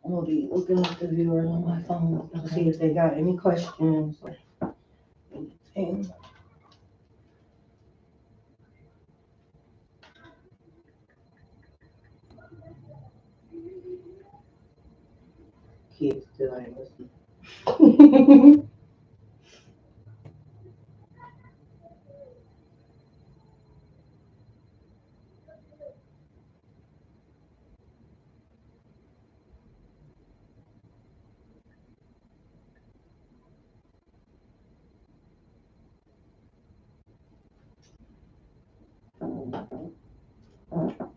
I'll be looking at the viewers on my phone to see if they got any questions or anything. Kids still ain't listening.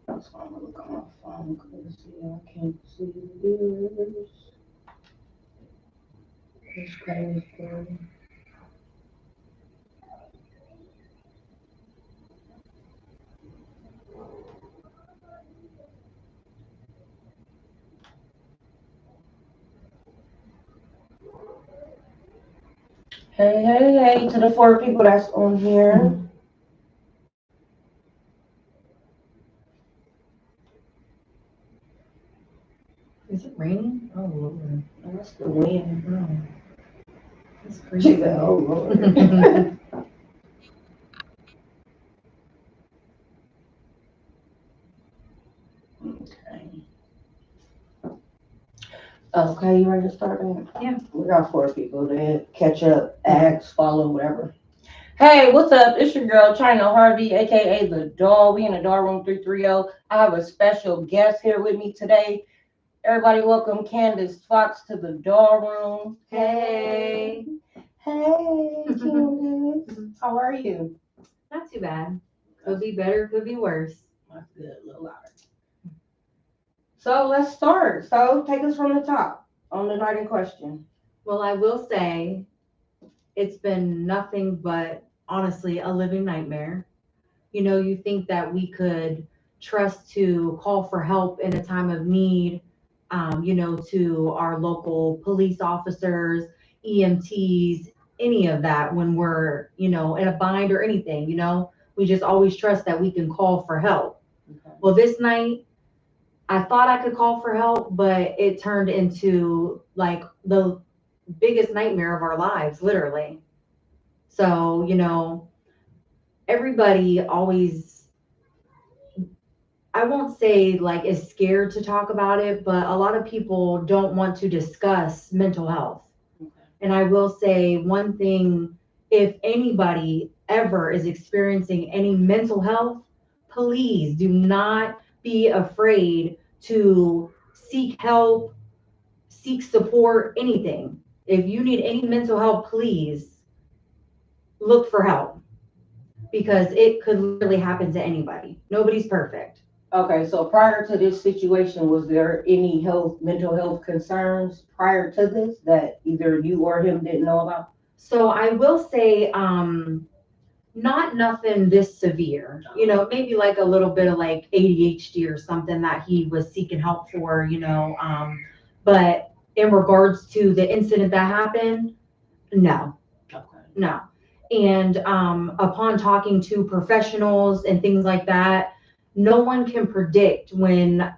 That's why I'm gonna look on my phone because I can't see the viewers. It's crazy. Hey, hey, hey, to the 4 people that's on here. Is it raining? Oh, Lord. That's the wind. Oh. It's She crazy. said, oh, Lord. Okay. Okay, you ready to start? Yeah. We got 4 people to catch up, ask, follow, whatever. Hey, what's up? It's your girl, China Harvey, aka the Doll. We in the Doll Room 330. I have a special guest here with me today. Everybody, welcome Candice Fox to the Doll Room. Hey. Hey, Candice. How are you? Not too bad. Could be better, could be worse. That's good, a little louder. So let's start. So take us from the top on the night in question. Well, I will say it's been nothing but honestly a living nightmare. You know, you think that we could trust to call for help in a time of need, you know, to our local police officers, EMTs, any of that when we're, you know, in a bind or anything, you know, we just always trust that we can call for help. Okay. Well, this night, I thought I could call for help, but it turned into like the biggest nightmare of our lives, literally. So, you know, everybody always, I won't say like is scared to talk about it, but a lot of people don't want to discuss mental health. Okay. And I will say one thing, if anybody ever is experiencing any mental health, please do not be afraid to seek help, seek support, anything. If you need any mental help, please look for help because it could literally happen to anybody. Nobody's perfect. Okay, so prior to this situation, was there any mental health concerns prior to this that either you or him didn't know about? So I will say, not nothing this severe, you know, maybe like a little bit of like ADHD or something that he was seeking help for, you know. But in regards to the incident that happened, no, Okay. no. And upon talking to professionals and things like that, no one can predict when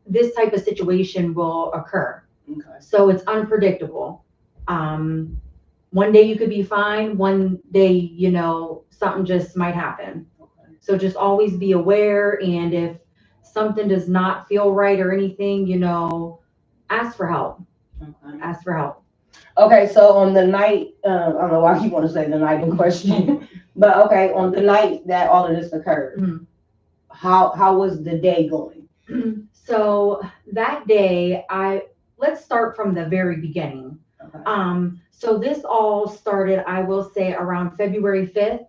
this type of situation will occur. Okay. So it's unpredictable. One day you could be fine, one day, you know, something just might happen. Okay. So just always be aware. And if something does not feel right or anything, you know, ask for help. Okay. Ask for help. Okay, so on the night, I don't know why you want to say the night in question, but okay, on the night that all of this occurred, Mhm. how was the day going? So that day, let's start from the very beginning. Okay. So this all started, I will say, around February 5th,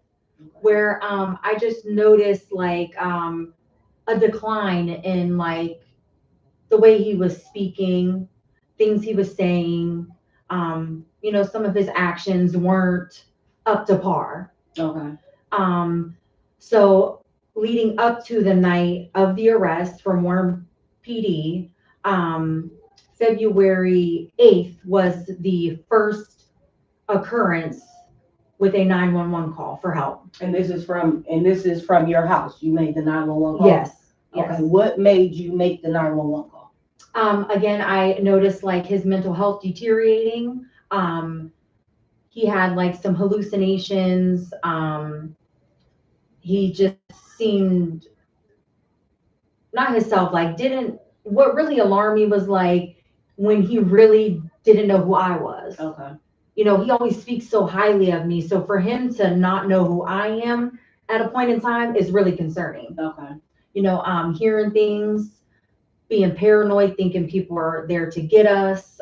where I just noticed like a decline in like the way he was speaking, things he was saying. You know, some of his actions weren't up to par. Okay. Um, so leading up to the night of the arrest from Warren PD, February 8th was the first occurrence with a 911 call for help. And this is from your house. You made the 911 call? Yes. Okay. Yes. What made you make the 911 call? Again, I noticed like his mental health deteriorating. He had like some hallucinations. He just seemed not himself, like didn't, what really alarmed me was like when he really didn't know who I was. Okay. You know, he always speaks so highly of me. So for him to not know who I am at a point in time is really concerning. Okay. You know, hearing things, being paranoid, thinking people are there to get us,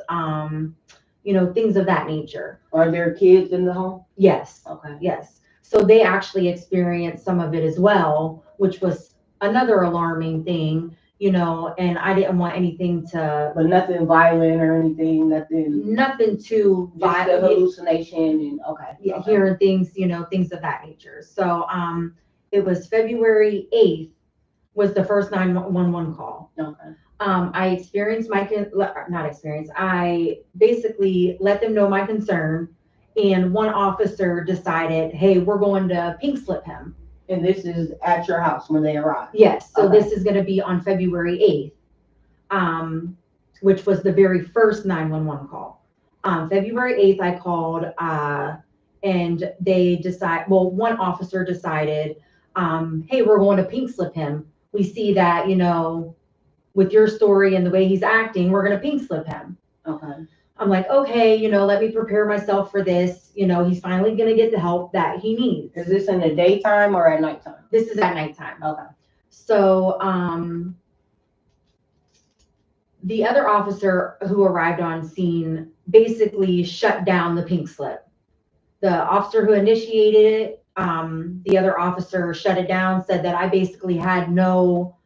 you know, things of that nature. Are there kids in the home? Yes. Okay. Yes. So they actually experienced some of it as well, which was another alarming thing, you know, and I didn't want anything to, But nothing violent or anything, nothing too just the violent. hallucination and okay. Yeah, Okay. hearing things, you know, things of that nature. So it was February 8th was the first 911 call. Okay. I experienced not experienced, I basically let them know my concern, and one officer decided, hey, we're going to pink slip him. And this is at your house when they arrive? Yes, so Okay. this is going to be on February 8th, which was the very first 911 call. February 8th, I called, and one officer decided, hey, we're going to pink slip him. We see that, you know, with your story and the way he's acting, we're going to pink slip him. Okay. I'm like, okay, you know, let me prepare myself for this. You know, he's finally going to get the help that he needs. Is this in the daytime or at nighttime? This is at nighttime. Okay. So, the other officer who arrived on scene basically shut down the pink slip. The officer who initiated it, the other officer shut it down, said that I basically had no,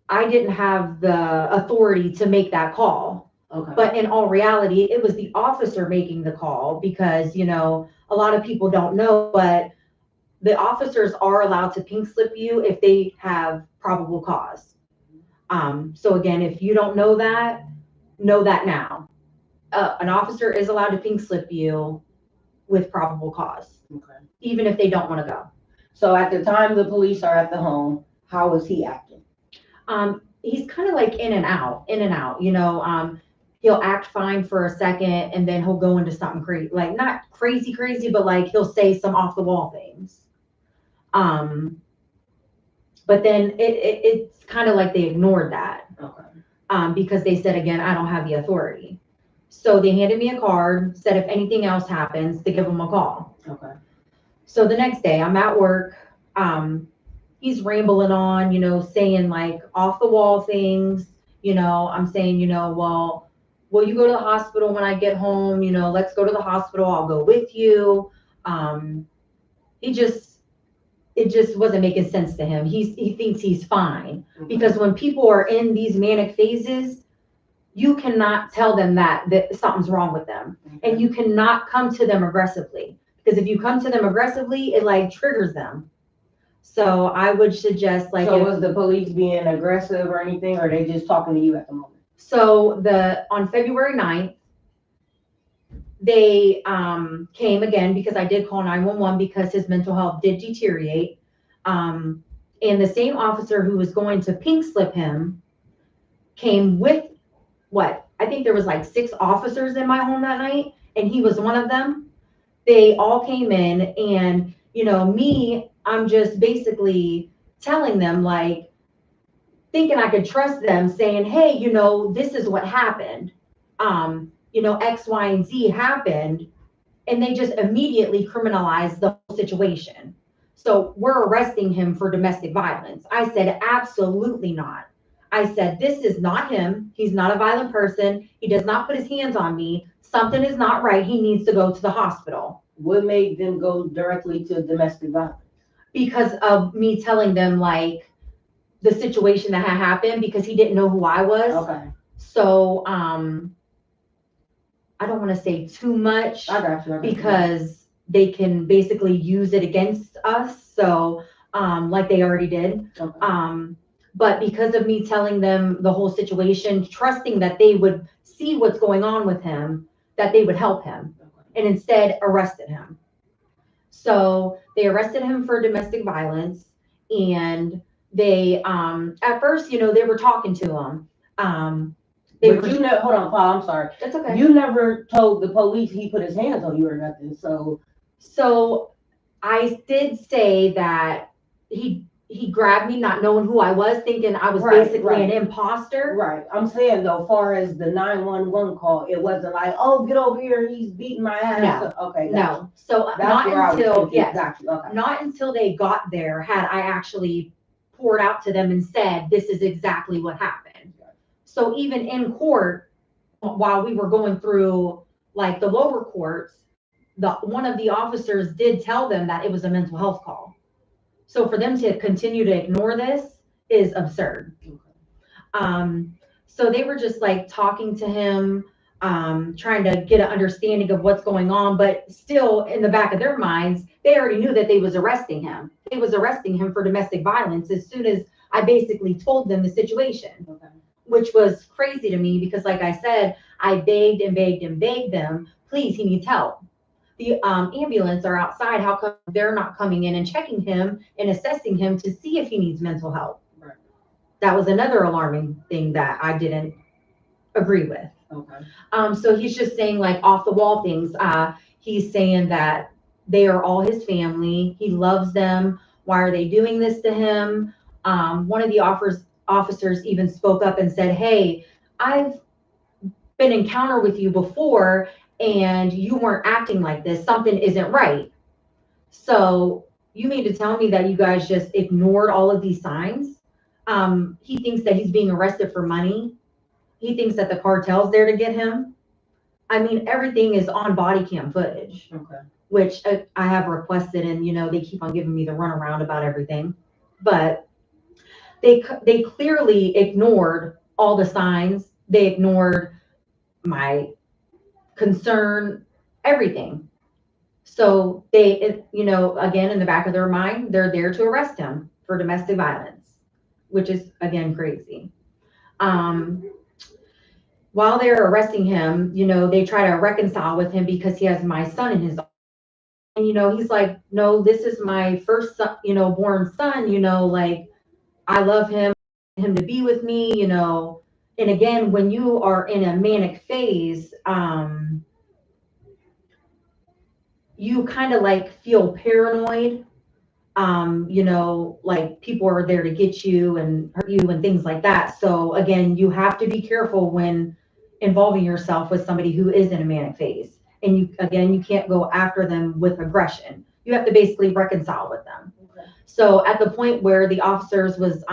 I didn't have the authority to make that call. Okay. But in all reality, it was the officer making the call because, you know, a lot of people don't know, but the officers are allowed to pink slip you if they have probable cause. So again, if you don't know that now. An officer is allowed to pink slip you with probable cause, Okay. even if they don't want to go. So at the time the police are at the home, how is he acting? He's kind of like in and out, you know, he'll act fine for a second and then he'll go into something crazy, like not crazy, but like he'll say some off the wall things. But then it's kind of like they ignored that. Okay. Because they said, again, I don't have the authority. So they handed me a card, said if anything else happens, to give them a call. Okay. So the next day I'm at work. He's rambling on, you know, saying like off the wall things. You know, I'm saying, you know, well, will you go to the hospital when I get home? You know, let's go to the hospital. I'll go with you. It just wasn't making sense to him. He thinks he's fine because when people are in these manic phases, you cannot tell them that something's wrong with them, and you cannot come to them aggressively, because if you come to them aggressively, it like triggers them. So I would suggest like. So was the police being aggressive or anything, or are they just talking to you at the moment? So on February 9th, they came again because I did call 911 because his mental health did deteriorate. And the same officer who was going to pink slip him came with I think there was like 6 officers in my home that night, and he was one of them. They all came in, and, you know, I'm just basically telling them, like, thinking I could trust them, saying, hey, you know, this is what happened. You know, X, Y, and Z happened. And they just immediately criminalized the whole situation. So we're arresting him for domestic violence. I said, absolutely not. I said, this is not him. He's not a violent person. He does not put his hands on me. Something is not right. He needs to go to the hospital. What made them go directly to domestic violence? Because of me telling them like the situation that had happened, because he didn't know who I was. Okay. So I don't want to say too much. I got you. Because they can basically use it against us. So like they already did. Okay. But because of me telling them the whole situation, trusting that they would see what's going on with him, that they would help him, and instead arrested him. So they arrested him for domestic violence, and they at first, you know, they were talking to him. But you never, hold on, Paul, I'm sorry. That's okay. You never told the police he put his hands on you or nothing, So I did say that he grabbed me not knowing who I was, thinking I was basically an imposter. Right. I'm saying though, far as the 911 call, it wasn't like, oh, get over here, he's beating my ass. No. Okay. No. So That's not until got you. Okay. not until they got there had I actually poured out to them and said, this is exactly what happened. So even in court, while we were going through like the lower courts, one of the officers did tell them that it was a mental health call. So for them to continue to ignore this is absurd. So they were just like talking to him, trying to get an understanding of what's going on, but still in the back of their minds, they already knew that they was arresting him. They was arresting him for domestic violence as soon as I basically told them the situation, which was crazy to me because like I said, I begged and begged and begged them, please, he needs help. The ambulance are outside. How come they're not coming in and checking him and assessing him to see if he needs mental help? Right. That was another alarming thing that I didn't agree with. Okay. So he's just saying like off the wall things. He's saying that they are all his family. He loves them. Why are they doing this to him? One of the officers even spoke up and said, hey, I've been encounter with you before and you weren't acting like this. Something isn't right. So you mean to tell me that you guys just ignored all of these signs? He thinks that he's being arrested for money. He thinks that the cartel's there to get him. I mean, everything is on body cam footage, which I have requested, and you know they keep on giving me the runaround about everything. But they clearly ignored all the signs. They ignored my concern, everything. So they, you know, again, in the back of their mind, they're there to arrest him for domestic violence, which is again crazy. While they're arresting him, you know, they try to reconcile with him because he has my son in his arms. And, you know, he's like, no, this is my first son, you know, born son, you know, like I love him to be with me, you know. And again, when you are in a manic phase, you kind of like feel paranoid, you know, like people are there to get you and hurt you and things like that. So again, you have to be careful when involving yourself with somebody who is in a manic phase. And you can't go after them with aggression. You have to basically reconcile with them. Okay. So at the point where the officers was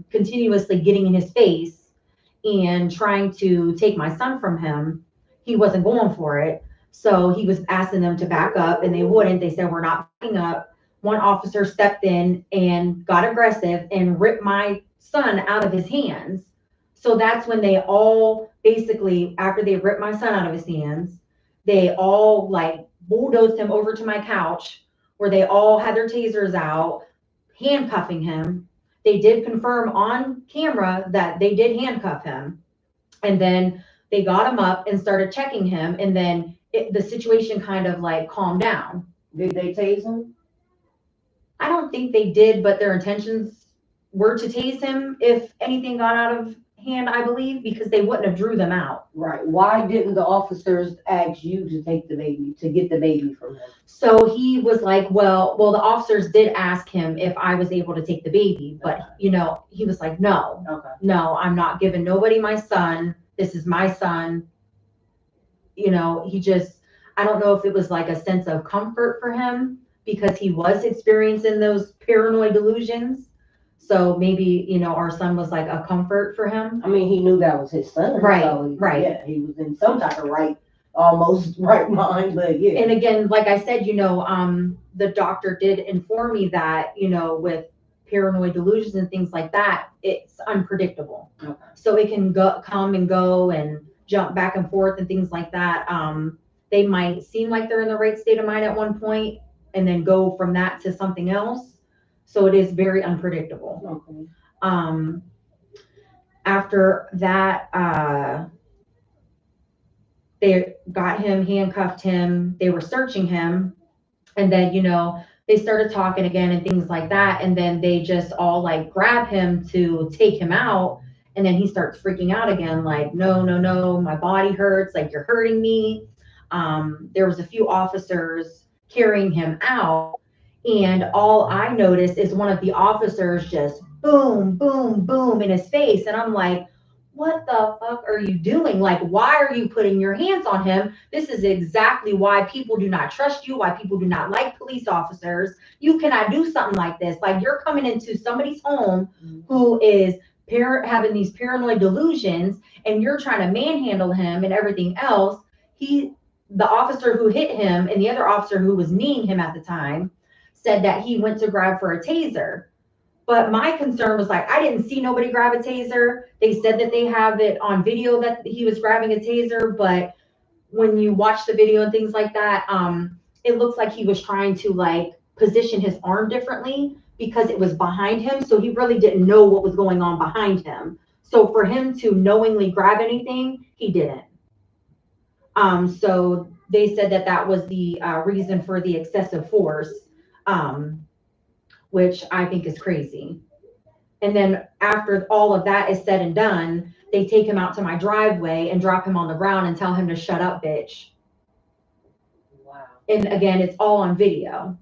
continuously getting in his face and trying to take my son from him, he wasn't going for it. So he was asking them to back up and they wouldn't. They said, we're not backing up. One officer stepped in and got aggressive and ripped my son out of his hands. So that's when they all basically, after they ripped my son out of his hands, they all like bulldozed him over to my couch where they all had their tasers out, handcuffing him. They did confirm on camera that they did handcuff him. And then they got him up and started checking him. And then the situation kind of like calmed down. Did they tase him? I don't think they did, but their intentions were to tase him if anything got out of hand, I believe, because they wouldn't have drew them out. Right. Why didn't the officers ask you to take the baby, to get the baby from him? So he was like, well, the officers did ask him if I was able to take the baby, but you know, he was like, no, no, I'm not giving nobody my son. This is my son. You know, I don't know if it was like a sense of comfort for him because he was experiencing those paranoid delusions. So maybe, you know, our son was like a comfort for him. I mean, he knew that was his son. Right, so right. Yeah, he was in some type of almost right mind, but yeah. And again, like I said, you know, the doctor did inform me that, you know, with paranoid delusions and things like that, it's unpredictable. Okay. So it can come and go and jump back and forth and things like that. They might seem like they're in the right state of mind at one point and then go from that to something else. So it is very unpredictable. Okay. After that, they got him, handcuffed him, they were searching him. And then, you know, they started talking again and things like that. And then they just all like grab him to take him out. And then he starts freaking out again, like, no, no, no, my body hurts, like you're hurting me. There was a few officers carrying him out, and all I noticed is one of the officers just boom, boom, boom in his face. And I'm like, what the fuck are you doing? Like, why are you putting your hands on him? This is exactly why people do not trust you, why people do not like police officers. You cannot do something like this. Like, you're coming into somebody's home who is having these paranoid delusions, and you're trying to manhandle him and everything else. The officer who hit him and the other officer who was kneeing him at the time said that he went to grab for a taser. But my concern was like, I didn't see nobody grab a taser. They said that they have it on video that he was grabbing a taser, but when you watch the video and things like that, it looks like he was trying to like position his arm differently because it was behind him. So he really didn't know what was going on behind him. So for him to knowingly grab anything, he didn't. So they said that that was the reason for the excessive force, which I think is crazy. And then after all of that is said and done, they take him out to my driveway and drop him on the ground and tell him to shut up, bitch. Wow. And again, it's all on video.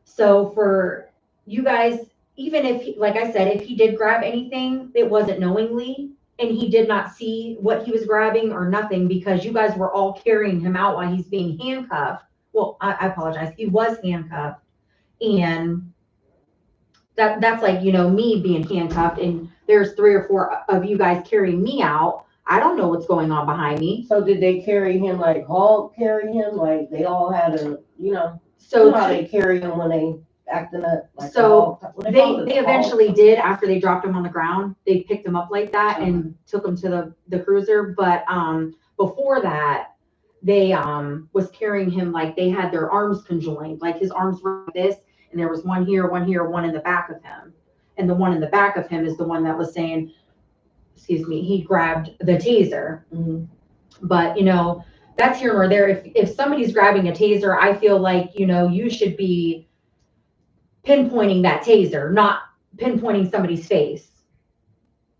So for you guys, even if, like I said, if he did grab anything, it wasn't knowingly, and he did not see what he was grabbing or nothing, because you guys were all carrying him out while he's being handcuffed. Well, I apologize. He was handcuffed, and that's like, you know, me being handcuffed, and there's 3 or 4 of you guys carrying me out. I don't know what's going on behind me. So did they carry him like Hulk carry him? Like they all had a, So you know how they carry him when they acting up like so they they eventually did, after they dropped him on the ground, they picked him up like that and took him to the cruiser. But before that, they was carrying him like they had their arms conjoined, like his arms were like this, and there was one here, one in the back of him. And the one in the back of him is the one that was saying, excuse me, he grabbed the taser. Mm-hmm. But that's here nor there. If somebody's grabbing a taser, I feel like you should be pinpointing that taser, not pinpointing somebody's face.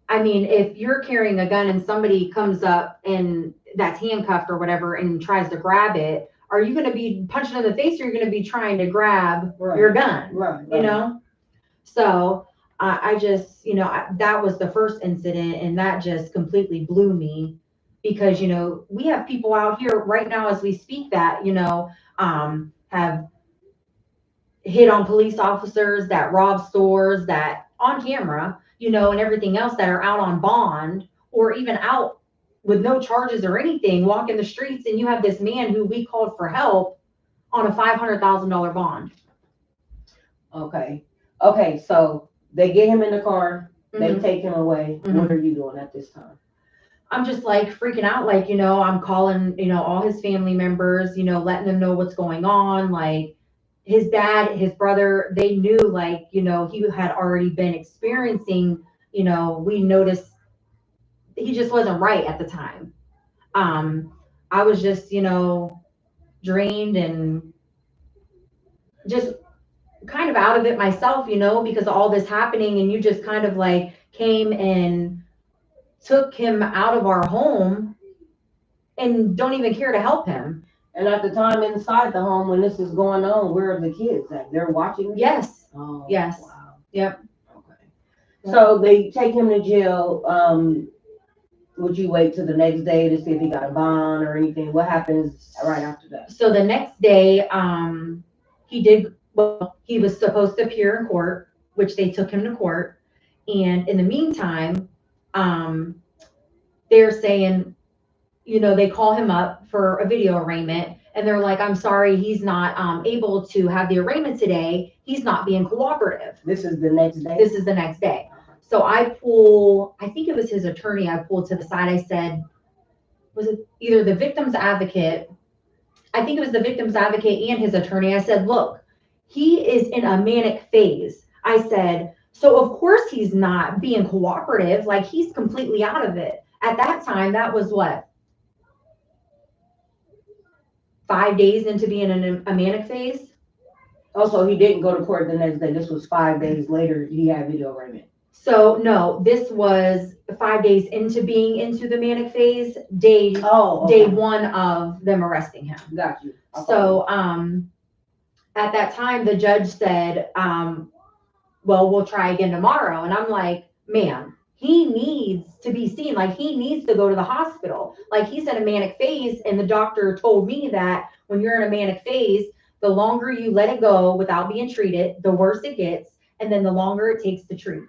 I mean, if you're carrying a gun and somebody comes up and that's handcuffed or whatever and tries to grab it, are you going to be punching in the face, or you're going to be trying to grab your gun? Right. So I just, that was the first incident, and that just completely blew me, because, we have people out here right now as we speak that, have hit on police officers, that rob stores, that on camera, and everything else, that are out on bond, or even out with no charges or anything, walking the streets, and you have this man who we called for help on a $500,000 bond. Okay, so they get him in the car, they Mm-hmm. take him away. Mm-hmm. What are you doing at this time? I'm just like freaking out, like, I'm calling, all his family members, letting them know what's going on. Like his dad, his brother, they knew, like, he had already been experiencing, we noticed he just wasn't right at the time. I was just, drained and just kind of out of it myself, because of all this happening, and you just kind of like came and took him out of our home and don't even care to help him. And at the time inside the home when this is going on, where are the kids at? They're watching? Yes. Oh, yes. Wow. Yep. Okay. So they take him to jail. Would you wait till the next day to see if he got a bond or anything? What happens right after that? So the next day, he was supposed to appear in court, which they took him to court. And in the meantime, they're saying, they call him up for a video arraignment, and they're like, I'm sorry, he's not able to have the arraignment today. He's not being cooperative. This is the next day? This is the next day. So I think it was his attorney, I pulled to the side. I said, was it either the victim's advocate? I think it was the victim's advocate and his attorney. I said, look, he is in a manic phase. I said, so of course he's not being cooperative. Like, he's completely out of it. At that time, that was what? 5 days into being in a manic phase. Also, he didn't go to court the next day. This was 5 days later. He had video arraignment. So no, this was 5 days into being into the manic phase, day Okay. one of them arresting him. Got you. So at that time the judge said, well, we'll try again tomorrow. And I'm like, ma'am, he needs to be seen. Like, he needs to go to the hospital. Like, he's in a manic phase, and the doctor told me that when you're in a manic phase, the longer you let it go without being treated, the worse it gets, and then the longer it takes to treat.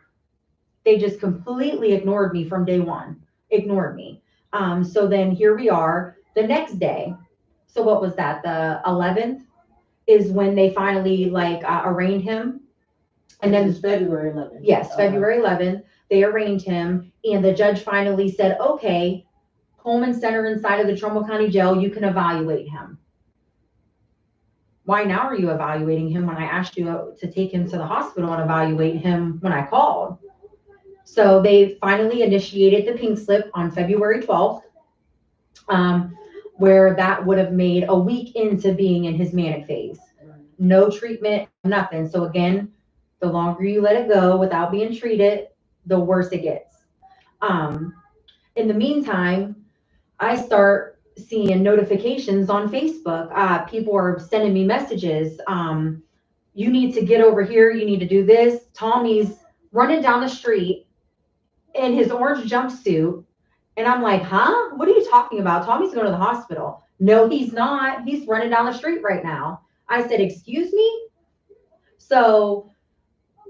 They just completely ignored me from day one. Ignored me. So then here we are the next day. So what was that? The 11th is when they finally arraigned him. And then it's February 11th. Yes, February 11th, they arraigned him, and the judge finally said, okay, Coleman Center inside of the Trumbull County Jail, you can evaluate him. Why now are you evaluating him when I asked you to take him to the hospital and evaluate him when I called? So they finally initiated the pink slip on February 12th, where that would have made a week into being in his manic phase. No treatment, nothing. So again, the longer you let it go without being treated, the worse it gets. In the meantime, I start seeing notifications on Facebook. People are sending me messages. You need to get over here. You need to do this. Tommy's running down the street in his orange jumpsuit. And I'm like, huh? What are you talking about? Tommy's going to the hospital. No, he's not. He's running down the street right now. I said, excuse me? So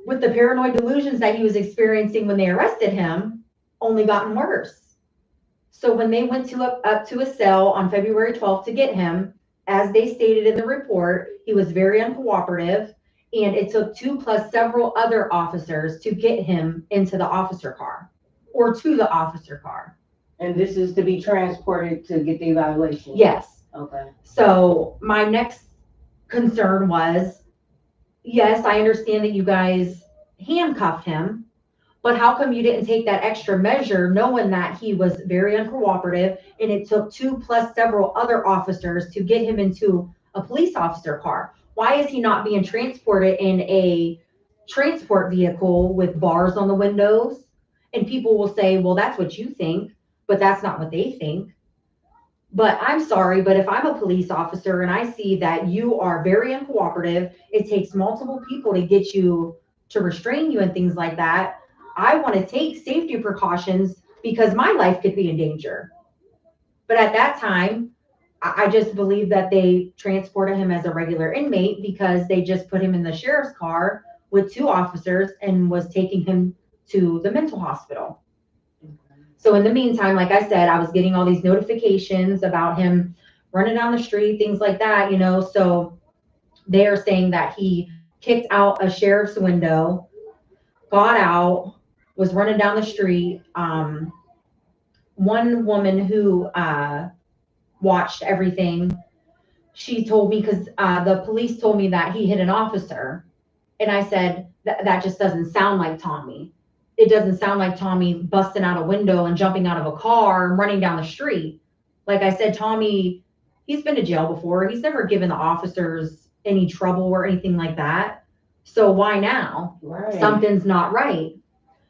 with the paranoid delusions that he was experiencing when they arrested him, only gotten worse. So when they went up to a cell on February 12th to get him, as they stated in the report, he was very uncooperative, and it took 2 plus several other officers to get him into the officer car or to the officer car. And this is to be transported to get the evaluation? Yes. Okay. So my next concern was, yes, I understand that you guys handcuffed him, but how come you didn't take that extra measure knowing that he was very uncooperative and it took 2 plus several other officers to get him into a police officer car? Why is he not being transported in a transport vehicle with bars on the windows? And people will say, well, that's what you think, but that's not what they think. But I'm sorry, but if I'm a police officer and I see that you are very uncooperative, it takes multiple people to get you to restrain you and things like that. I want to take safety precautions because my life could be in danger. But at that time, I just believe that they transported him as a regular inmate because they just put him in the sheriff's car with 2 officers and was taking him to the mental hospital. So in the meantime, like I said, I was getting all these notifications about him running down the street, things like that, so they are saying that he kicked out a sheriff's window, got out, was running down the street. One woman who watched everything, she told me, because the police told me that he hit an officer. And I said, that just doesn't sound like Tommy. It doesn't sound like Tommy busting out a window and jumping out of a car and running down the street. Like I said, Tommy, he's been to jail before. He's never given the officers any trouble or anything like that. So why now? Right. Something's not right.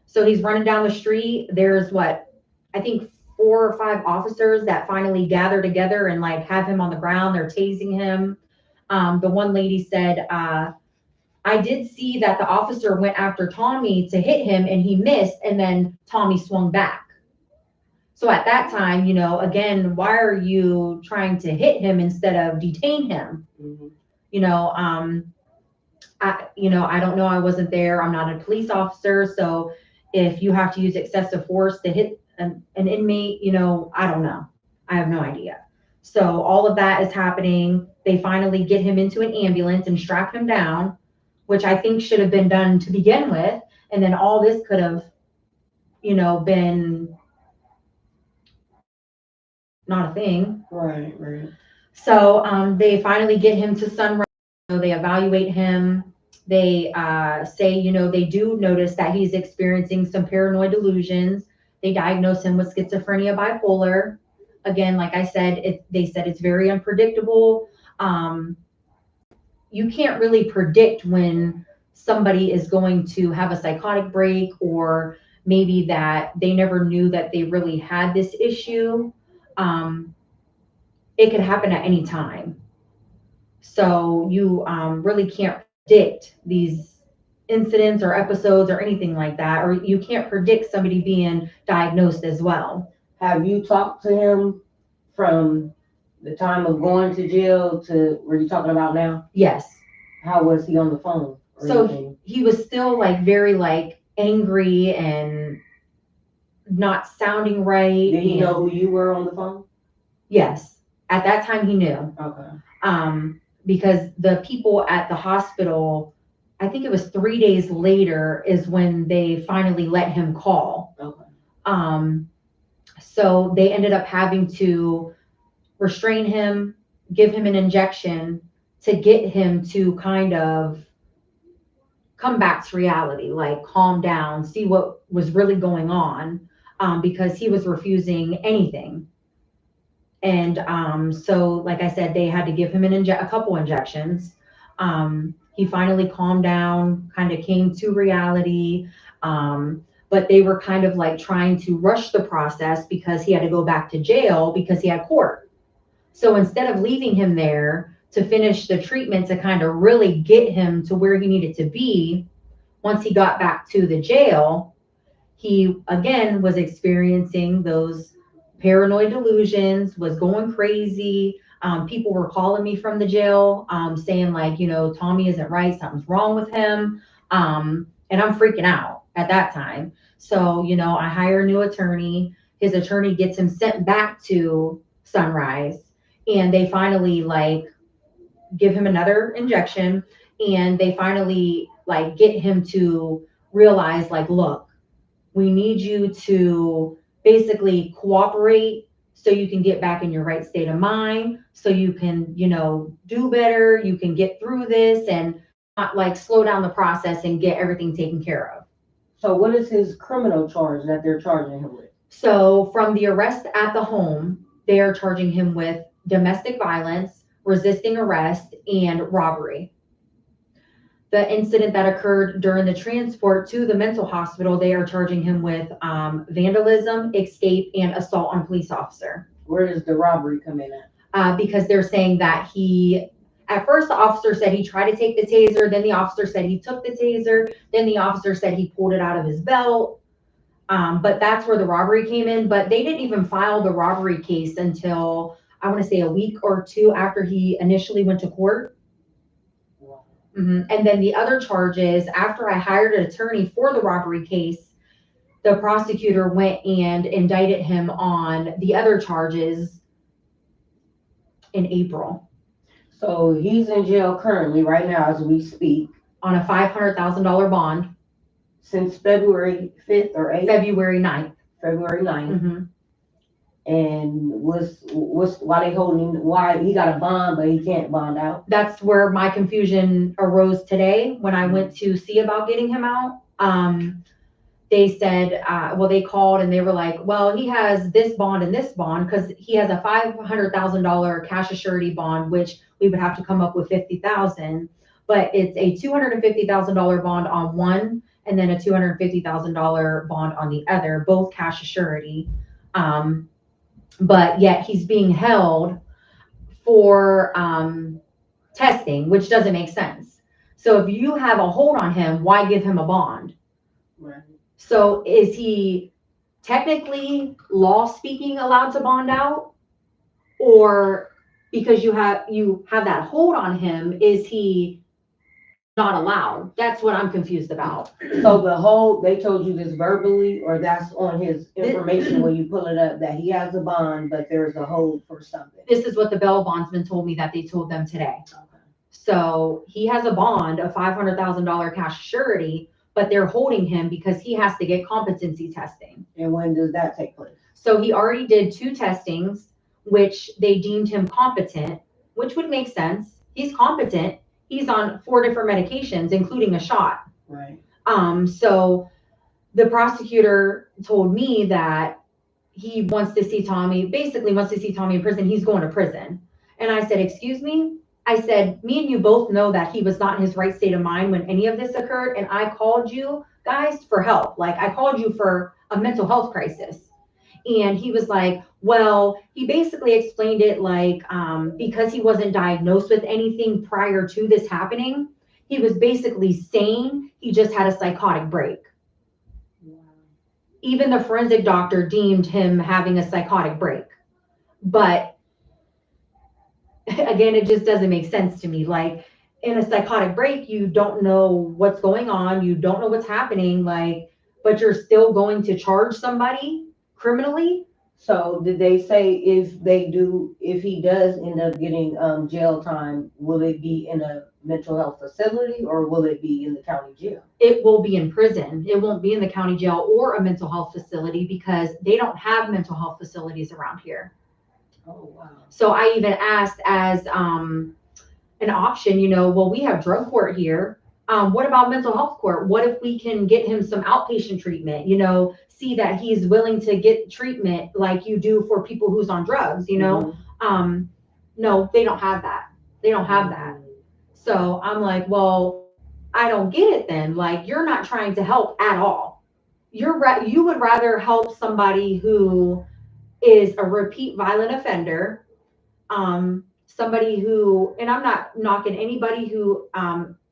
So he's running down the street. There's I think 4 or 5 officers that finally gather together and have him on the ground. They're tasing him. The one lady said, I did see that the officer went after Tommy to hit him and he missed, and then Tommy swung back. So at that time, again, why are you trying to hit him instead of detain him? Mm-hmm. I don't know. I wasn't there. I'm not a police officer. So if you have to use excessive force to hit an inmate, I don't know. I have no idea. So all of that is happening. They finally get him into an ambulance and strap him down, which I think should have been done to begin with. And then all this could have, been not a thing. Right. So they finally get him to Sunrise. They evaluate him. They say, they do notice that he's experiencing some paranoid delusions. They diagnose him with schizophrenia, bipolar. Again, like I said, they said it's very unpredictable. you can't really predict when somebody is going to have a psychotic break, or maybe that they never knew that they really had this issue. It could happen at any time. So you really can't predict these incidents or episodes or anything like that, or you can't predict somebody being diagnosed as well. Have you talked to him from the time of going to jail to where you're talking about now? Yes. How was he on the phone? So he was still like very like angry and not sounding right. Did he know who you were on the phone? Yes. At that time he knew. Okay. Because the people at the hospital, I think it was 3 days later is when they finally let him call. Okay. So they ended up having to restrain him, give him an injection to get him to kind of come back to reality, like calm down, see what was really going on, because he was refusing anything. And so, like I said, they had to give him a couple injections. He finally calmed down, kind of came to reality. But they were kind of like trying to rush the process because he had to go back to jail because he had court. So instead of leaving him there to finish the treatment to kind of really get him to where he needed to be, once he got back to the jail, he again was experiencing those paranoid delusions, was going crazy. People were calling me from the jail, saying like, Tommy isn't right, something's wrong with him. And I'm freaking out at that time. So, I hire a new attorney. His attorney gets him sent back to Sunrise, and they finally like give him another injection, and they finally like get him to realize like, look, we need you to basically cooperate so you can get back in your right state of mind, so you can, do better, you can get through this and not like slow down the process and get everything taken care of. So what is his criminal charge that they're charging him with? So from the arrest at the home, they are charging him with domestic violence, resisting arrest, and robbery. The incident that occurred during the transport to the mental hospital, they are charging him with vandalism, escape, and assault on police officer. Where does the robbery come in at? Because they're saying that at first the officer said he tried to take the taser, then the officer said he took the taser, then the officer said he pulled it out of his belt. But that's where the robbery came in. But they didn't even file the robbery case until, I want to say, a week or two after he initially went to court. And then the other charges, after I hired an attorney for the robbery case, the prosecutor went and indicted him on the other charges in April. So he's in jail currently, right now, as we speak. On a $500,000 bond. Since February 5th or 8th? February 9th. February 9th. And why they holding him, why he got a bond, but he can't bond out? That's where my confusion arose today when I went to see about getting him out. They said, they called and they were like, well, he has this bond and this bond because he has a $500,000 cash surety bond, which we would have to come up with $50,000, but it's a $250,000 bond on one and then a $250,000 bond on the other, both cash surety. But yet he's being held for testing, which doesn't make sense. So if you have a hold on him, why give him a bond? Right. So is he technically, law speaking, allowed to bond out? Or because you have that hold on him, is he not allowed? That's what I'm confused about. So they told you this verbally, or that's on his information when you pull it up, that he has a bond, but there's a hold for something? This is what the bail bondsman told me that they told them today. Okay. So he has a bond, a $500,000 cash surety, but they're holding him because he has to get competency testing. And when does that take place? So he already did 2 testings, which they deemed him competent, which would make sense. He's competent. He's on 4 different medications, including a shot. Right. So the prosecutor told me that he wants to see Tommy, basically wants to see Tommy in prison. He's going to prison. And I said, excuse me? I said, me and you both know that he was not in his right state of mind when any of this occurred. And I called you guys for help. Like, I called you for a mental health crisis. And he was like, well, he basically explained it like, because he wasn't diagnosed with anything prior to this happening, he was basically sane. He just had a psychotic break. Even the forensic doctor deemed him having a psychotic break. But again, it just doesn't make sense to me. Like, in a psychotic break, you don't know what's going on. You don't know what's happening. Like, but you're still going to charge somebody criminally. So did they say if he does end up getting jail time, will it be in a mental health facility or will it be in the county jail? It will be in prison. It won't be in the county jail or a mental health facility because they don't have mental health facilities around here. Oh, wow. So I even asked as an option, well, we have drug court here. What about mental health court? What if we can get him some outpatient treatment, see that he's willing to get treatment like you do for people who's on drugs, Mm-hmm. No, they don't have that. They don't have that. So I'm like, well, I don't get it then. Like, you're not trying to help at all. You would rather help somebody who is a repeat violent offender, somebody who, and I'm not knocking anybody who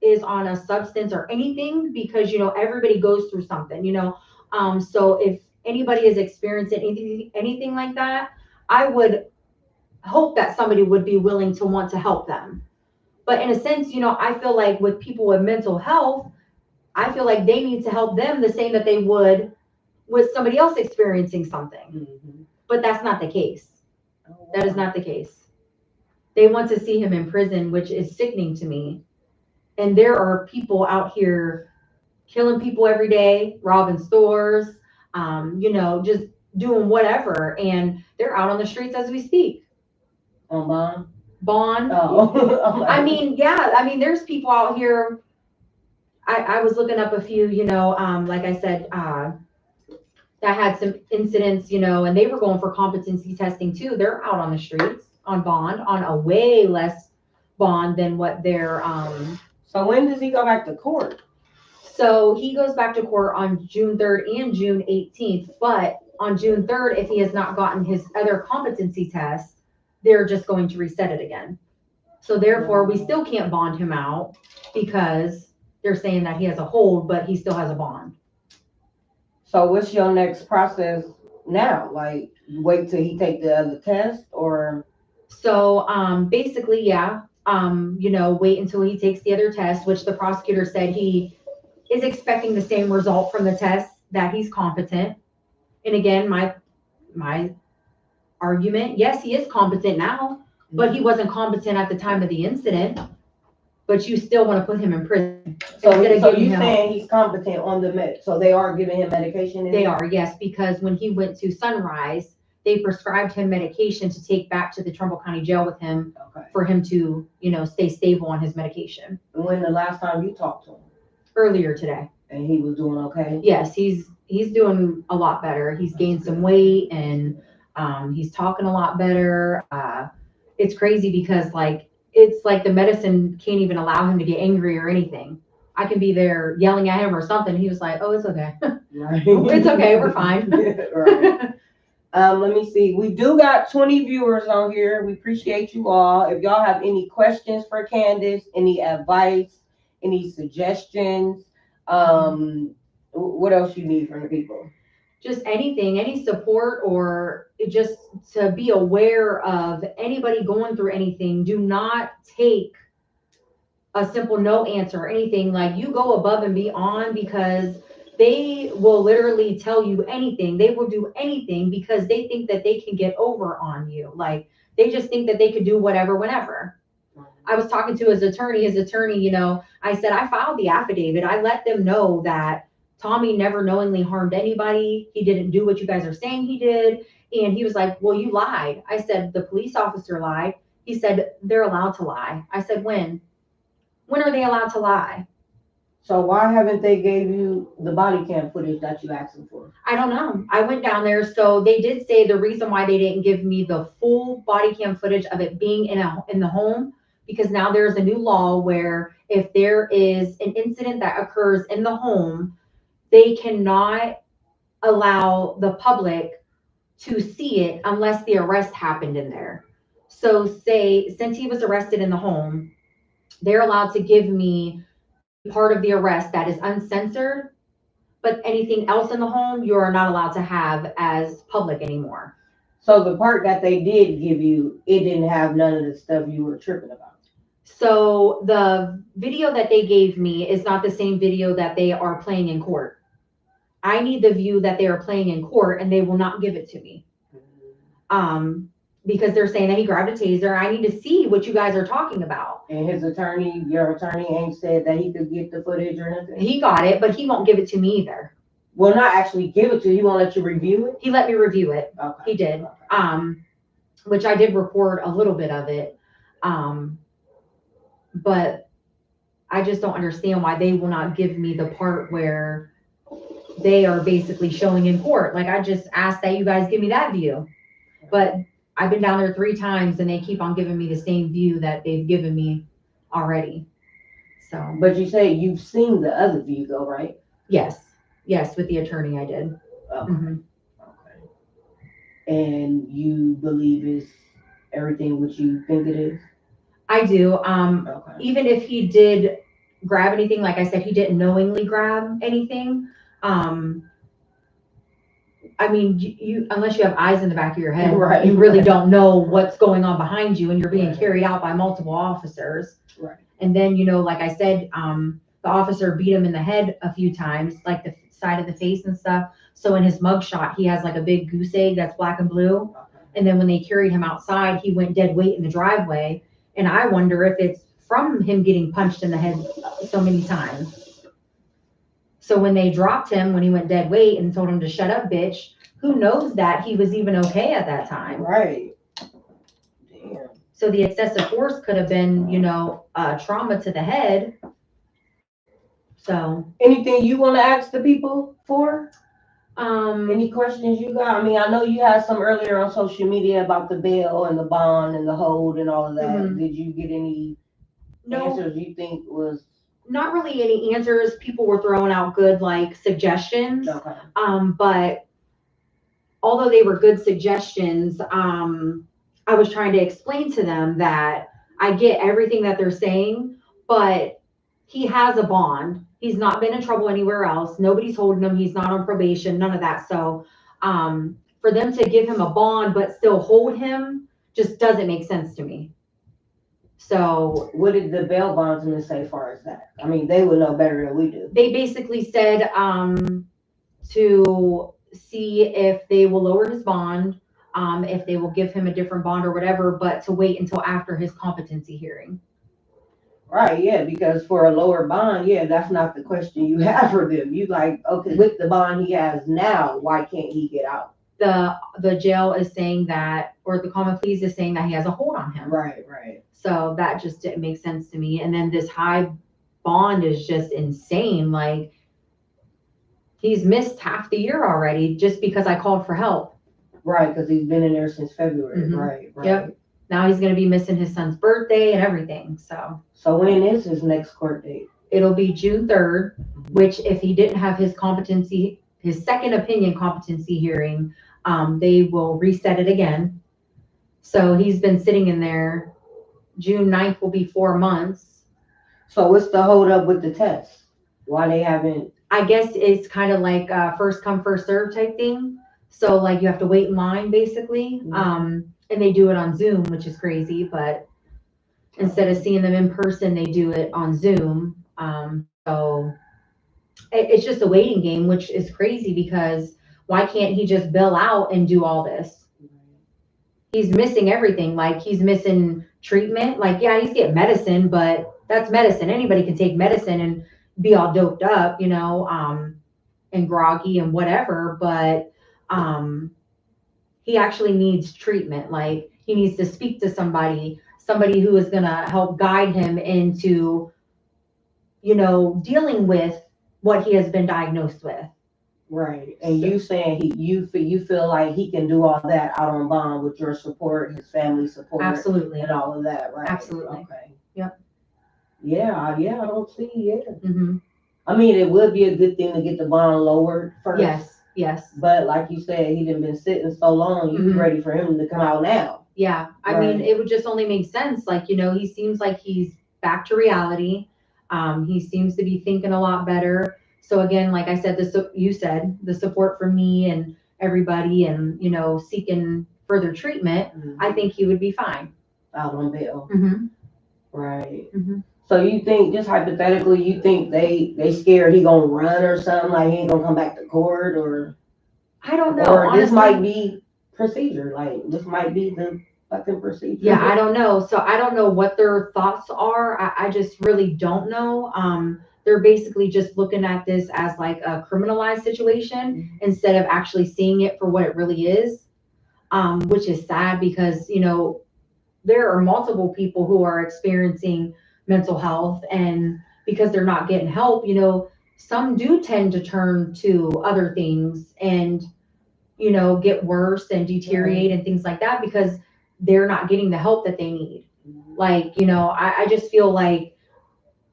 is on a substance or anything because, everybody goes through something, so if anybody is experiencing anything like that, I would hope that somebody would be willing to want to help them. But in a sense, I feel like with people with mental health, I feel like they need to help them the same that they would with somebody else experiencing something. Mm-hmm. But that's not the case. Oh, wow. That is not the case. They want to see him in prison, which is sickening to me. And there are people out here killing people every day, robbing stores, just doing whatever. And they're out on the streets as we speak. On bond? Bond. Oh. I mean, yeah. I mean, there's people out here. I was looking up a few, like I said, that had some incidents, and they were going for competency testing too. They're out on the streets on bond, on a way less bond than what they're. So when does he go back to court? So he goes back to court on June 3rd and June 18th. But on June 3rd, if he has not gotten his other competency test, they're just going to reset it again. So therefore, we still can't bond him out because they're saying that he has a hold, but he still has a bond. So what's your next process now? Like, wait till he take the other test or? So basically, yeah, wait until he takes the other test, which the prosecutor said he is expecting the same result from the test, that he's competent. And again, my argument, yes, he is competent now, but he wasn't competent at the time of the incident. But you still want to put him in prison. So you saying he's competent on the med? So they are giving him medication? They are, yes, because when he went to Sunrise, they prescribed him medication to take back to the Trumbull County Jail with him for him to, stay stable on his medication. When the last time you talked to him? Earlier today. And he was doing okay? Yes, he's doing a lot better. He's gained some weight and he's talking a lot better. It's crazy because it's like the medicine can't even allow him to get angry or anything. I can be there yelling at him or something. He was like, oh, it's okay. Right. It's okay. We're fine. Right. Let me see. We do got 20 viewers on here. We appreciate you all. If y'all have any questions for Candice, any advice, any suggestions, what else you need from the people? Just anything, any support, or just to be aware of anybody going through anything. Do not take a simple no answer or anything. Like, you go above and beyond because they will literally tell you anything. They will do anything because they think that they can get over on you. Like, they just think that they could do whatever, whenever. I was talking to his attorney, I said, I filed the affidavit. I let them know that Tommy never knowingly harmed anybody. He didn't do what you guys are saying he did. And he was like, well, you lied. I said, the police officer lied. He said, they're allowed to lie. I said, when? When are they allowed to lie? So why haven't they gave you the body cam footage that you asked them for? I don't know. I went down there. So they did say the reason why they didn't give me the full body cam footage of it being in the home, because now there's a new law where if there is an incident that occurs in the home, they cannot allow the public to see it unless the arrest happened in there. So say, since he was arrested in the home, they're allowed to give me part of the arrest that is uncensored, but anything else in the home, you are not allowed to have as public anymore. So the part that they did give you, it didn't have none of the stuff you were tripping about. So the video that they gave me is not the same video that they are playing in court. I need the view that they are playing in court, and they will not give it to me. Because they're saying that he grabbed a taser. I need to see what you guys are talking about. And his attorney, your attorney ain't said that he could get the footage or nothing? He got it, but he won't give it to me either. Well, not actually give it to you. He won't let you review it? He let me review it. Okay. He did. Okay. Which I did record a little bit of it. But I just don't understand why they will not give me the part where they are basically showing in court. Like, I just asked that you guys give me that view. But I've been down there 3 times and they keep on giving me the same view that they've given me already. So. But you say you've seen the other view though, right? Yes. Yes, with the attorney I did. Okay. Mm-hmm. Okay. And you believe it's everything what you think it is? I do. Okay. Even if he did grab anything, like I said, he didn't knowingly grab anything. I mean, you unless you have eyes in the back of your head, right, you really don't know what's going on behind you, and you're being carried out by multiple officers. Right. And then, like I said, the officer beat him in the head a few times, like the side of the face and stuff. So in his mugshot, he has like a big goose egg that's black and blue. Okay. And then when they carried him outside, he went dead weight in the driveway. And I wonder if it's from him getting punched in the head so many times. So when they dropped him, when he went dead weight and told him to shut up, bitch, who knows that he was even okay at that time? Right. Damn. So the excessive force could have been, trauma to the head. So. Anything you want to ask the people for? Any questions you got? I mean, I know you had some earlier on social media about the bail and the bond and the hold and all of that. Mm-hmm. Did you get any answers you think was? Not really any answers. People were throwing out good, like, suggestions. Okay. But although they were good suggestions, I was trying to explain to them that I get everything that they're saying, but he has a bond. He's not been in trouble anywhere else. Nobody's holding him. He's not on probation, none of that. So for them to give him a bond but still hold him just doesn't make sense to me. So what did the bail bondsman say as far as that? I mean, they would know better than we do. They basically said to see if they will lower his bond, if they will give him a different bond or whatever, but to wait until after his competency hearing. Right, yeah, because for a lower bond, yeah, that's not the question you have for them. You like, okay, with the bond he has now, why can't he get out? The jail is saying that, or the common pleas is saying that he has a hold on him. Right, right. So that just didn't make sense to me. And then this high bond is just insane. Like, he's missed half the year already just because I called for help. Right, because he's been in there since February. Mm-hmm. Right. Yep. Now he's going to be missing his son's birthday and everything. So when is his next court date? It'll be June 3rd, which if he didn't have his second opinion competency hearing, they will reset it again. So he's been sitting in there. June 9th will be 4 months. So what's the hold up with the test? Why they haven't? I guess it's kind of like first come, first serve type thing. So like you have to wait in line basically. Mm-hmm. And they do it on Zoom, which is crazy, but instead of seeing them in person, they do it on Zoom. So it's just a waiting game, which is crazy because why can't he just bill out and do all this? He's missing everything. Like, he's missing treatment. Like, yeah, he's getting medicine, but that's medicine. Anybody can take medicine and be all doped up, and groggy and whatever. But he actually needs treatment. Like, he needs to speak to somebody who is going to help guide him into, dealing with what he has been diagnosed with. Right. And you saying you feel like he can do all that out on bond with your support, his family support. Absolutely. And all of that, right? Absolutely. Okay. Yep. Yeah, I don't see. Yeah, Hmm. I mean, it would be a good thing to get the bond lowered first. Yes, yes. But like you said, he didn't been sitting so long. You Hmm. ready for him to come out now? Yeah, I mean, Right. it would just only make sense. Like, he seems like he's back to reality. He seems to be thinking a lot better. So again, like I said, you said the support from me and everybody, and seeking further treatment. I think he would be fine. Out on bail. Hmm. Right. Hmm. So you think, just hypothetically, you think they scared he gonna run or something, like he ain't gonna come back to court, I don't know, or this honestly. might be procedure, like this might be the fucking procedure. Yeah, I don't know. So I don't know what their thoughts are. I just really don't know. They're basically just looking at this as like a criminalized situation instead of actually seeing it for what it really is, which is sad because, there are multiple people who are experiencing mental health, and because they're not getting help, some do tend to turn to other things and get worse and deteriorate and things like that because they're not getting the help that they need. Like, I just feel like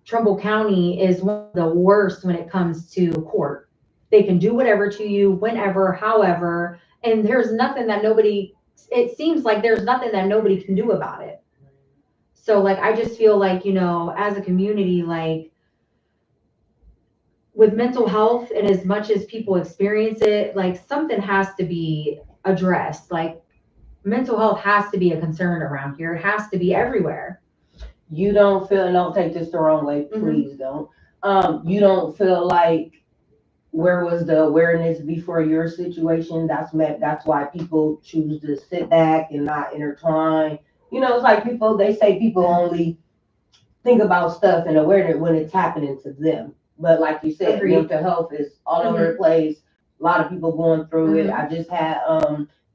Trumbull County is one of the worst when it comes to court. They can do whatever to you, whenever, however, and it seems like there's nothing that nobody can do about it. So, like, I just feel like, as a community, like, with mental health and as much as people experience it, like, something has to be addressed. Like, mental health has to be a concern around here. It has to be everywhere. You don't feel, and don't take this the wrong way, please don't. You don't feel like, where was the awareness before your situation? That's why people choose to sit back and not intertwine. It's like they say people only think about stuff and awareness when it's happening to them. But like you said, Agreed. mental health is all over the place. A lot of people going through it. Mhm. I just had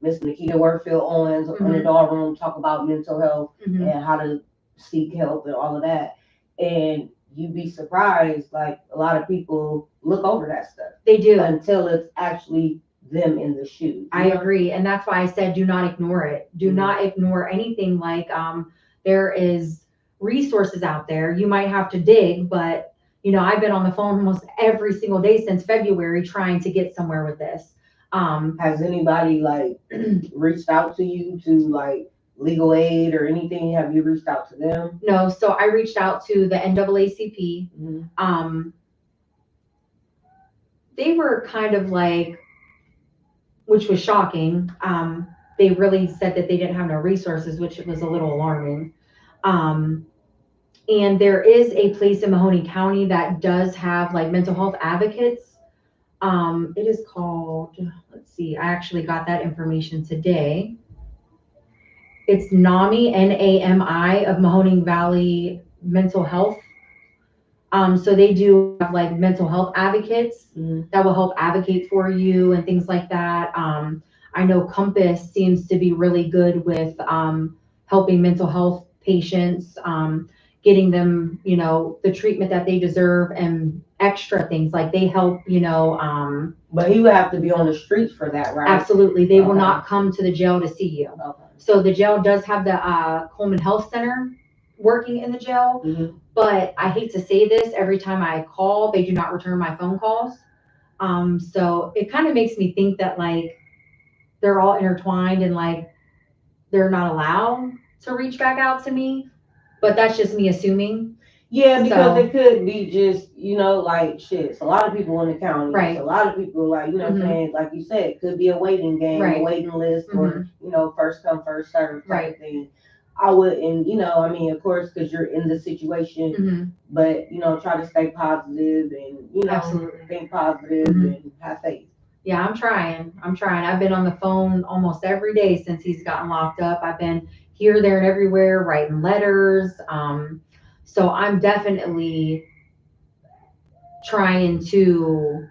Miss Nikita Workfield Owens in the doll room talk about mental health Mhm. and how to seek help and all of that. And you'd be surprised, like a lot of people look over that stuff They do. until it's actually them in the shoes. I agree. And that's why I said do not ignore it. Do not ignore anything. Like, there is resources out there. You might have to dig, but I've been on the phone almost every single day since February trying to get somewhere with this. Has anybody like reached out to you to like legal aid or anything? Have you reached out to them? No, so I reached out to the NAACP. They were kind of like, which was shocking. They really said that they didn't have no resources, which was a little alarming. And there is a place in Mahoney County that does have like mental health advocates. It is called, let's see, I actually got that information today. It's NAMI, NAMI, of Mahoning Valley Mental Health. So they do have like mental health advocates that will help advocate for you and things like that. I know Compass seems to be really good with helping mental health patients, getting them, the treatment that they deserve and extra things like they help, But he would have to be on the streets for that, right? Absolutely. They will not come to the jail to see you. Okay. So the jail does have the Coleman Health Center working in the jail, but I hate to say this, every time I call, they do not return my phone calls. So it kind of makes me think that like they're all intertwined and like they're not allowed to reach back out to me, but that's just me assuming. Yeah, because So- it could be just, like shit. It's a lot of people in the county. Right. It's a lot of people like, what I'm saying, like you said, it could be a waiting game, Right. a waiting list, or, first come, first serve type Right. of thing. I wouldn't, of course, because you're in the situation, but, try to stay positive and, Absolutely. think positive and have faith. Yeah, I'm trying. I've been on the phone almost every day since he's gotten locked up. I've been here, there, and everywhere writing letters. So I'm definitely trying to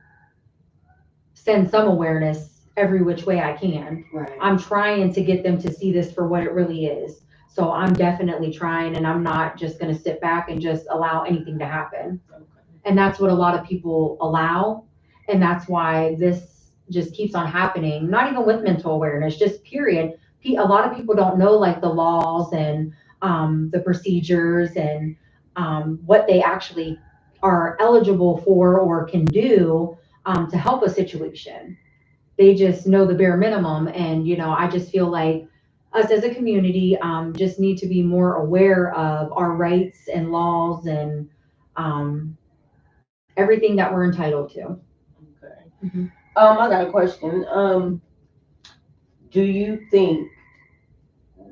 send some awareness every which way I can. Right. I'm trying to get them to see this for what it really is. So I'm definitely trying, and I'm not just going to sit back and just allow anything to happen. Okay. And that's what a lot of people allow. And that's why this just keeps on happening, not even with mental awareness, just period. A lot of people don't know like the laws and the procedures and what they actually are eligible for or can do to help a situation. They just know the bare minimum. And, I just feel like us as a community just need to be more aware of our rights and laws and everything that we're entitled to. Okay. Mhm. I got a question. Do you think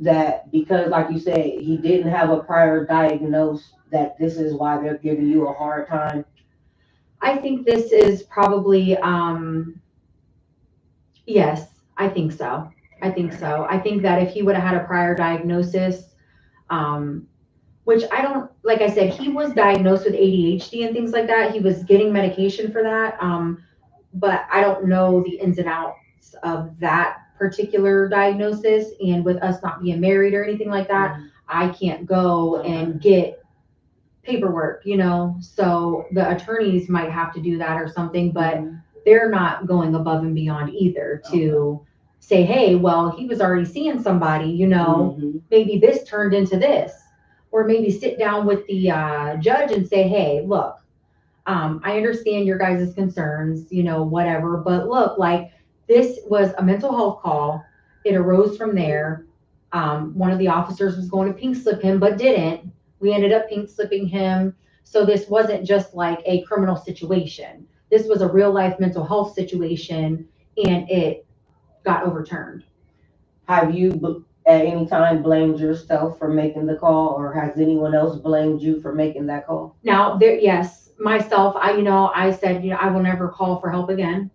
that because, like you said, he didn't have a prior diagnosis, that this is why they're giving you a hard time? I think this is probably, yes, I think so. I think so. I think that if he would have had a prior diagnosis, um, which I don't, like I said, he was diagnosed with ADHD and things like that. He was getting medication for that. But I don't know the ins and outs of that particular diagnosis. And with us not being married or anything like that, I can't go and get paperwork, so the attorneys might have to do that or something, but they're not going above and beyond either to say, hey, well, he was already seeing somebody, maybe this turned into this, or maybe sit down with the judge and say, hey, look, I understand your guys' concerns, whatever, but look, like, this was a mental health call. It arose from there. One of the officers was going to pink slip him, but didn't. We ended up pink slipping him. So this wasn't just like a criminal situation. This was a real life mental health situation, and it got overturned. Have you at any time blamed yourself for making the call, or has anyone else blamed you for making that call? Now, yes, myself, I said, I will never call for help again.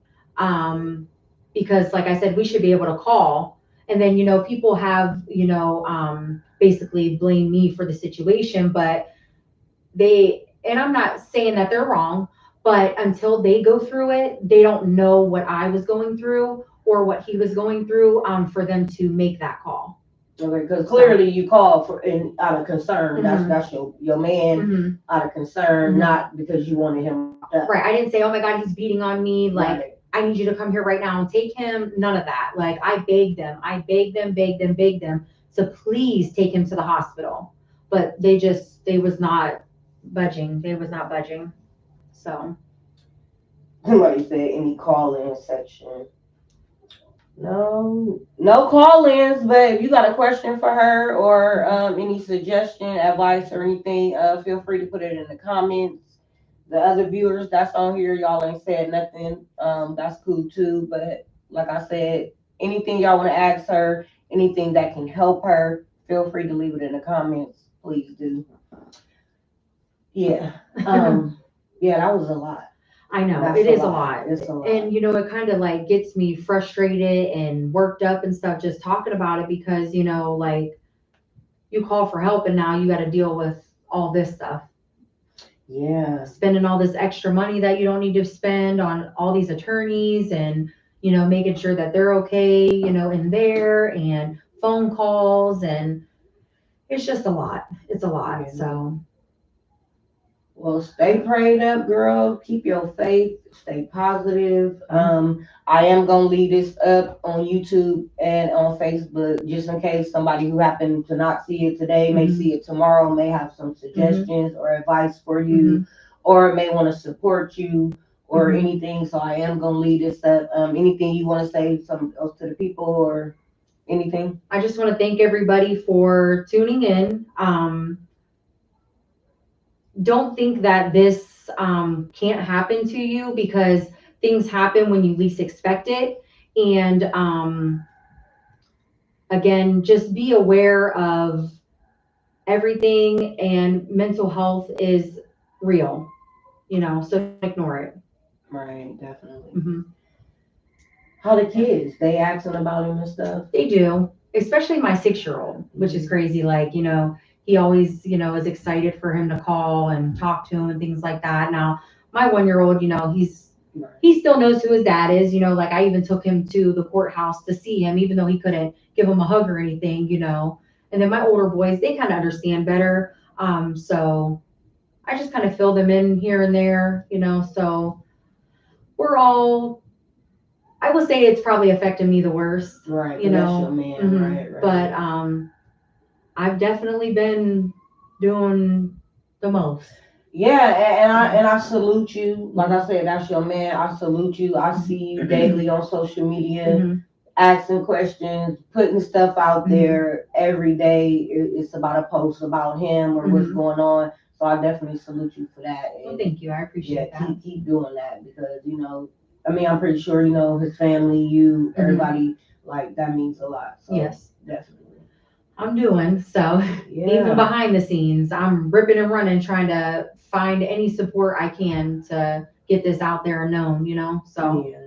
Because like I said, we should be able to call. And then, people have, basically blame me for the situation, but and I'm not saying that they're wrong, but until they go through it, they don't know what I was going through or what he was going through, for them to make that call. Okay, because clearly you called out of concern. Mhm. That's your man Mhm. out of concern, Mhm. not because you wanted him locked up. Right. I didn't say, oh my God, he's beating on me. Like, Right. I need you to come here right now and take him. None of that. Like, I begged them. I begged them, begged them, begged them to please take him to the hospital. But they was not budging. They was not budging. So. Somebody said any call-in section. No call-ins, but if you got a question for her or any suggestion, advice, or anything, feel free to put it in the comments. The other viewers that's on here, y'all ain't said nothing. That's cool too. But like I said, anything y'all want to ask her, anything that can help her, feel free to leave it in the comments. Please do. Yeah. Yeah, that was a lot. I know. That's it a is a lot. lot. It's a lot. And it kind of like gets me frustrated and worked up and stuff just talking about it because, like, you call for help and now you got to deal with all this stuff. Yeah. Spending all this extra money that you don't need to spend on all these attorneys and, making sure that they're okay, in there, and phone calls, and it's just a lot. It's a lot. Yeah. So. Well, stay prayed up, girl. Keep your faith. Stay positive. I am gonna leave this up on YouTube and on Facebook just in case somebody who happened to not see it today may see it tomorrow, may have some suggestions or advice for you, or may want to support you or anything. So I am gonna leave this up. Anything you want to say something else to the people or anything? I just want to thank everybody for tuning in. Don't think that this can't happen to you, because things happen when you least expect it. And again, just be aware of everything, and mental health is real, so don't ignore it. Right, definitely. Mm-hmm. How the kids? They asking about him and stuff? They do, especially my 6-year-old, which is crazy. Like, he always, is excited for him to call and talk to him and things like that. Now, my 1-year-old, he still knows who his dad is. Like, I even took him to the courthouse to see him, even though he couldn't give him a hug or anything, And then my older boys, they kind of understand better. So I just kind of fill them in here and there, so we're all, I would say it's probably affected me the worst. Right. That's your man. Right. But I've definitely been doing the most. Yeah, and I salute you. Like I said, that's your man. I salute you. I see you daily on social media, Mhm. asking questions, putting stuff out Mhm. there every day. It's about a post about him or what's Mhm. going on. So I definitely salute you for that. Well, And thank you. I appreciate yeah, that. keep doing that because I mean, I'm pretty sure his family, you, everybody, like that means a lot. So Yes. definitely. I'm doing. So even Yeah. behind the scenes, I'm ripping and running trying to find any support I can to get this out there and known, So Yeah.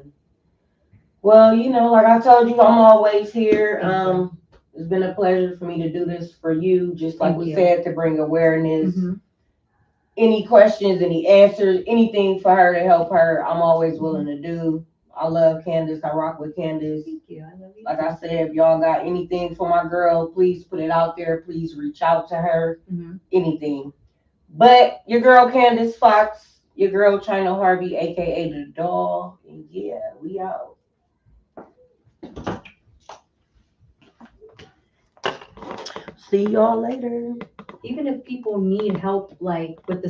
Well, like I told you, I'm always here. Thank you. It's been a pleasure for me to do this for you, just like Thank we you. said, to bring awareness. Mhm. Any questions, any answers, anything for her to help her, I'm always willing to do. I love Candice. I rock with Candice. Thank you. I love you. Like I said, if y'all got anything for my girl, please put it out there. Please reach out to her. Mhm. Anything. But your girl Candice Fox, your girl China Harvey, aka the doll. And yeah, we out. See y'all later. Even if people need help, like with the